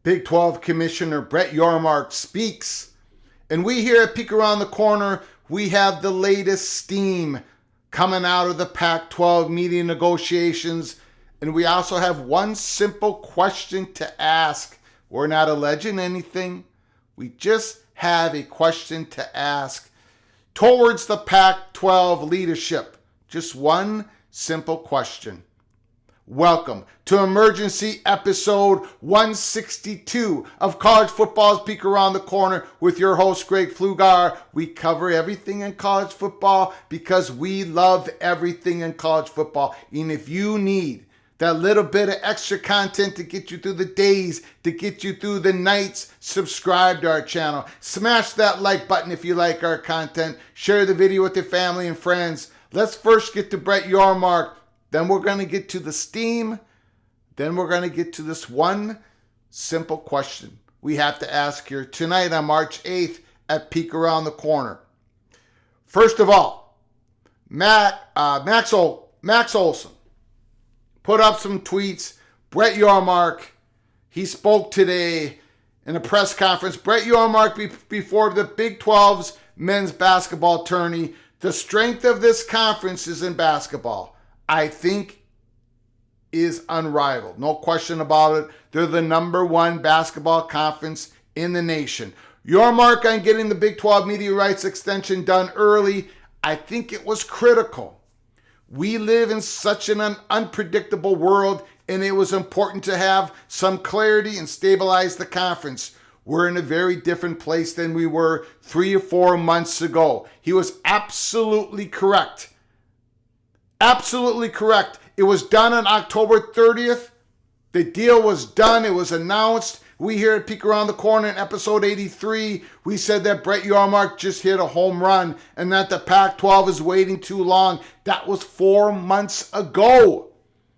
Big 12 Commissioner Brett Yormark speaks. And we here at Peek Around the Corner, we have the latest steam coming out of the Pac-12 media negotiations. And we also have one simple question to ask. We're not alleging anything. We just have a question to ask towards the Pac-12 leadership. Just one simple question. Welcome to emergency episode 162 of College Football's Peek Around the Corner with your host, Greg Pflugar. We cover everything in college football because we love everything in college football. And if you need that little bit of extra content to get you through the days, to get you through the nights, subscribe to our channel. Smash that like button if you like our content. Share the video with your family and friends. Let's first get to Brett Yormark. Then we're going to get to the steam. Then we're going to get to this one simple question we have to ask here tonight on March 8th at Peek Around the Corner. First of all, Max Olson put up some tweets. Brett Yormark, he spoke today in a press conference. Brett Yormark before the Big 12's men's basketball tourney. The strength of this conference is in basketball. I think is unrivaled. No question about it. They're the number one basketball conference in the nation. Yormark on getting the Big 12 media rights extension done early, I think it was critical. We live in such an unpredictable world, and it was important to have some clarity and stabilize the conference. We're in a very different place than we were 3 or 4 months ago. He was absolutely correct. Absolutely correct. It was done on October 30th. The deal was done. It was announced. We here at Peek Around the Corner in episode 83, we said that Brett Yormark just hit a home run and that the Pac-12 is waiting too long. That was 4 months ago.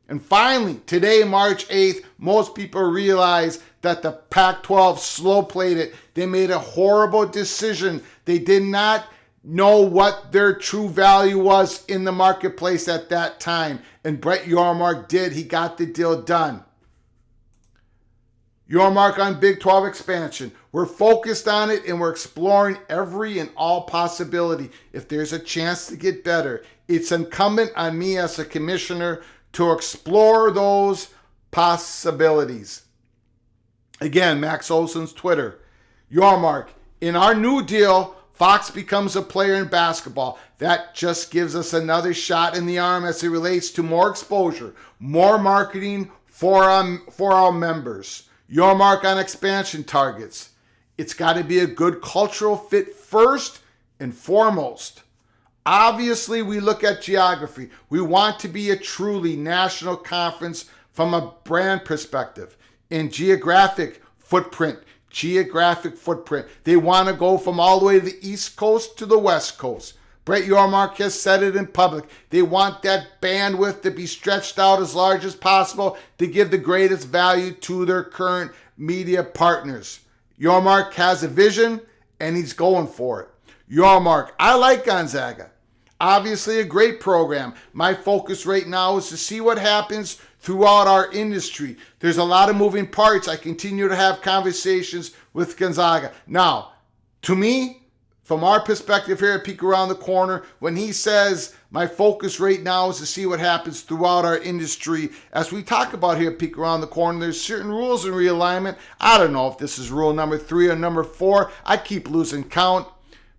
And finally, today, March 8th, most people realize that the Pac-12 slow-played it. They made a horrible decision. They did not know what their true value was in the marketplace at that time. And Brett Yormark did. He got the deal done. Yormark on Big 12 expansion. We're focused on it and we're exploring every and all possibility. If there's a chance to get better, it's incumbent on me as a commissioner to explore those possibilities. Again, Max Olson's Twitter. Yormark, in our new deal, Fox becomes a player in basketball. That just gives us another shot in the arm as it relates to more exposure, more marketing for our members. Yormark on expansion targets. It's got to be a good cultural fit first and foremost. Obviously, we look at geography. We want to be a truly national conference from a brand perspective and geographic footprint. They want to go from all the way to the East Coast to the West Coast. Brett Yormark has said it in public. They want that bandwidth to be stretched out as large as possible to give the greatest value to their current media partners. Yormark has a vision, and he's going for it. Yormark, I like Gonzaga. Obviously a great program. My focus right now is to see what happens throughout our industry. There's a lot of moving parts. I continue to have conversations with Gonzaga. Now, to me, from our perspective here at Peek Around the Corner, when he says my focus right now is to see what happens throughout our industry, as we talk about here at Peek Around the Corner, there's certain rules in realignment. I don't know if this is rule number 3 or number 4. I keep losing count.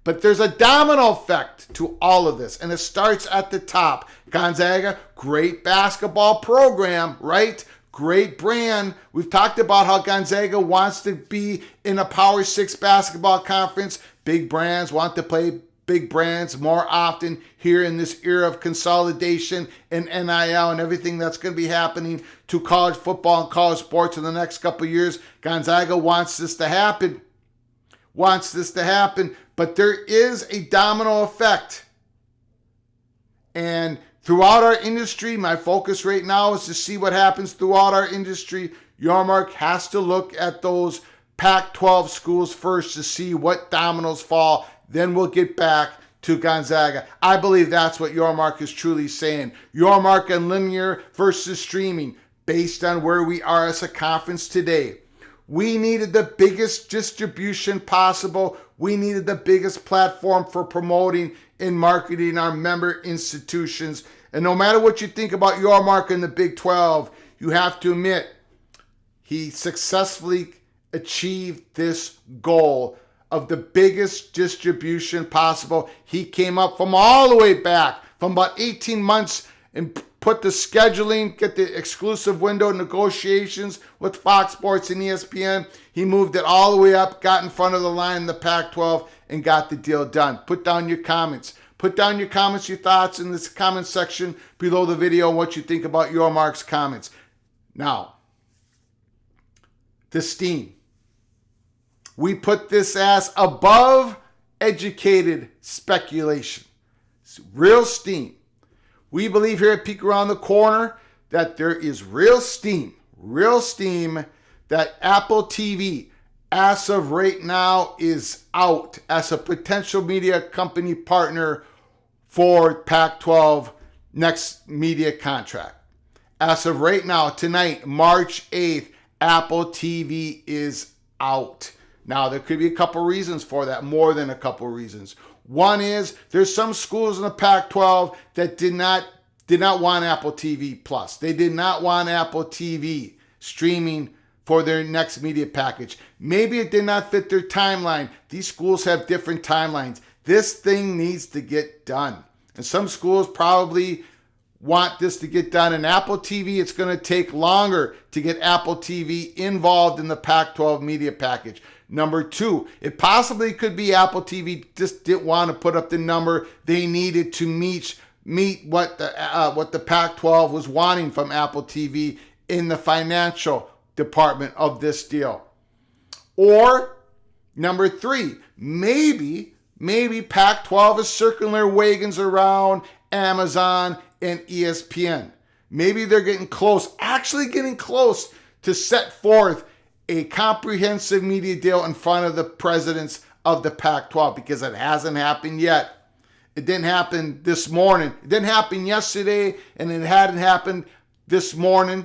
But there's a domino effect to all of this, and it starts at the top. Gonzaga, great basketball program, right? Great brand. We've talked about how Gonzaga wants to be in a Power 6 basketball conference. Big brands want to play big brands more often here in this era of consolidation and NIL and everything that's going to be happening to college football and college sports in the next couple of years. Gonzaga wants this to happen. But there is a domino effect. And throughout our industry, my focus right now is to see what happens throughout our industry. Yormark has to look at those Pac-12 schools first to see what dominoes fall. Then we'll get back to Gonzaga. I believe that's what Yormark is truly saying. Yormark and linear versus streaming based on where we are as a conference today. We needed the biggest distribution possible. We needed the biggest platform for promoting and marketing our member institutions. And no matter what you think about Yormark in the Big 12, you have to admit he successfully achieved this goal of the biggest distribution possible. He came up from all the way back from about 18 months and put the scheduling, get the exclusive window negotiations with Fox Sports and ESPN. He moved it all the way up, got in front of the line in the Pac-12, and got the deal done. Put down your comments. Put down your comments, your thoughts in this comment section below the video, what you think about Yormark's comments. Now, the steam. We put this as above educated speculation. It's real steam. We believe here at Peek Around the Corner that there is real steam that Apple TV, as of right now, is out as a potential media company partner for Pac-12 next media contract. As of right now, tonight, March 8th, Apple TV is out. Now, there could be a couple reasons for that, more than a couple reasons. One is there's some schools in the Pac-12 that did not want Apple TV Plus. They did not want Apple TV streaming for their next media package. Maybe it did not fit their timeline. These schools have different timelines. This thing needs to get done. And some schools probably want this to get done. And Apple TV, it's going to take longer to get Apple TV involved in the Pac-12 media package. Number two, it possibly could be Apple TV just didn't want to put up the number they needed to meet what the Pac-12 was wanting from Apple TV in the financial department of this deal. Or number three, maybe Pac-12 is circling their wagons around Amazon and ESPN. Maybe they're getting close to set forth a comprehensive media deal in front of the presidents of the Pac-12, because it hasn't happened yet. It didn't happen this morning. It didn't happen yesterday, and it hadn't happened this morning.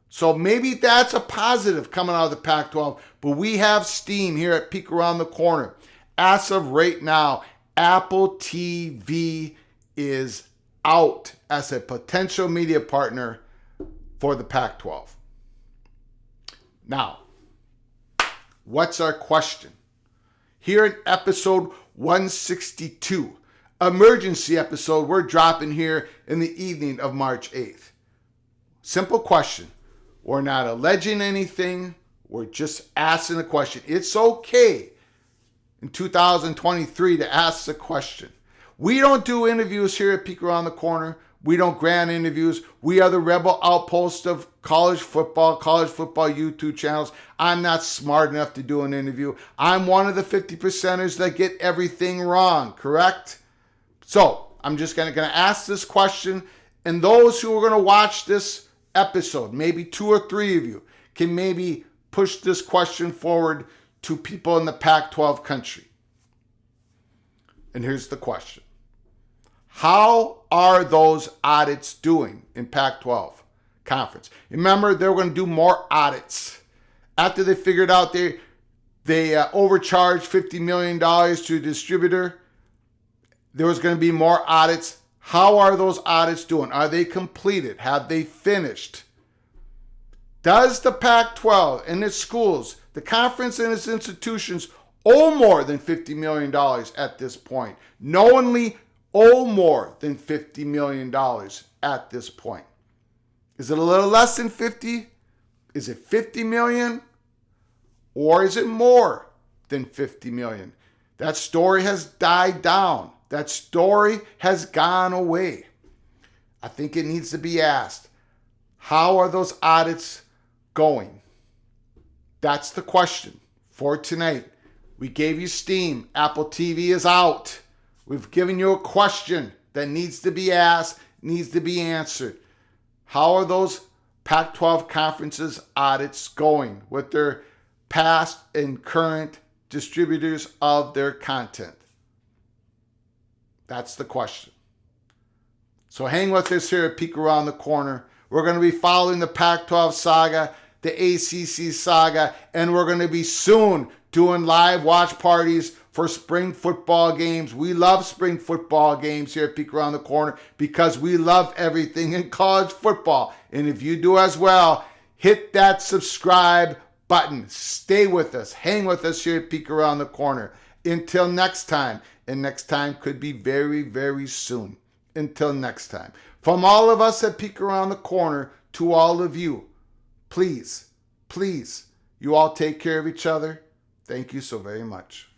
So maybe that's a positive coming out of the Pac-12. But we have steam here at Peek Around the Corner. As of right now, Apple TV is out as a potential media partner for the Pac-12. Now, what's our question? Here in episode 162, emergency episode we're dropping here in the evening of March 8th. Simple question. We're not alleging anything. We're just asking a question. It's okay in 2023 to ask the question. We don't do interviews here at Peek Around the Corner. We don't grant interviews. We are the rebel outpost of college football YouTube channels. I'm not smart enough to do an interview. I'm one of the 50%ers that get everything wrong, correct? So I'm just going to ask this question, and those who are going to watch this episode, maybe 2 or 3 of you, can maybe push this question forward to people in the Pac-12 country. And here's the question. How are those audits doing in Pac-12 conference? Remember, they were going to do more audits. After they figured out they overcharged $50 million to a distributor, there was going to be more audits. How are those audits doing? Are they completed? Have they finished? Does the Pac-12 and its schools, the conference and its institutions, owe more than $50 million at this point? Knowingly owe more than $50 million at this point. Is it a little less than 50? Is it 50 million? Or is it more than 50 million? That story has died down. That story has gone away. I think it needs to be asked. How are those audits going? That's the question for tonight. We gave you steam. Apple TV is out. We've given you a question that needs to be asked, needs to be answered. How are those Pac-12 conferences audits going with their past and current distributors of their content? That's the question. So hang with us here at Peek Around the Corner. We're going to be following the Pac-12 saga. the ACC saga, and we're going to be soon doing live watch parties for spring football games. We love spring football games here at Peek Around the Corner because we love everything in college football. And if you do as well, hit that subscribe button. Stay with us. Hang with us here at Peek Around the Corner. Until next time, and next time could be very, very soon. Until next time. From all of us at Peek Around the Corner to all of you, please, you all take care of each other. Thank you so very much.